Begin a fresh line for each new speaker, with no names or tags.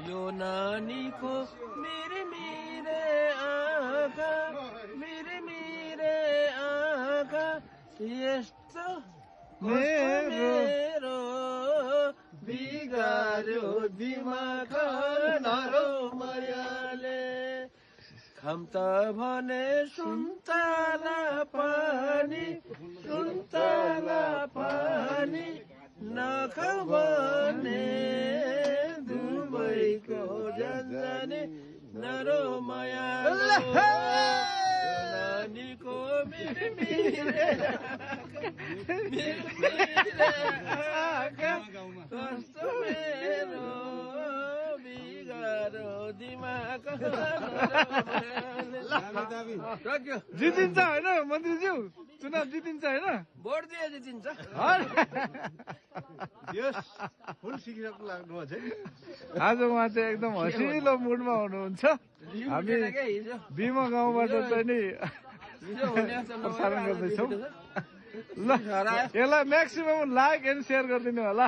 यो नानीको मेरे मेरे आँखा मेरे आँखा यस्तो मेरो बिगार्यो दिमाग नरो मायाले हम त भने सुन्तला पानी नखाऊ भने दुबईको जाने नरो मायाले नानीको मेरे आँखा कस्तो मेरो बिगारो दिमाग
जितिन्छ होइन मन्त्रीज्यू चुनाव जितिन्छ होइन
भोट दिए जितिन्छ
आज उहाँ चाहिँ एकदम हँसिलो मुडमा हुनुहुन्छ हामी बिमा गाउँबाट चाहिँ नि प्रसारण गर्दैछौँ ल यसलाई म्याक्सिमम लाइक एन्ड सेयर गरिदिनु होला।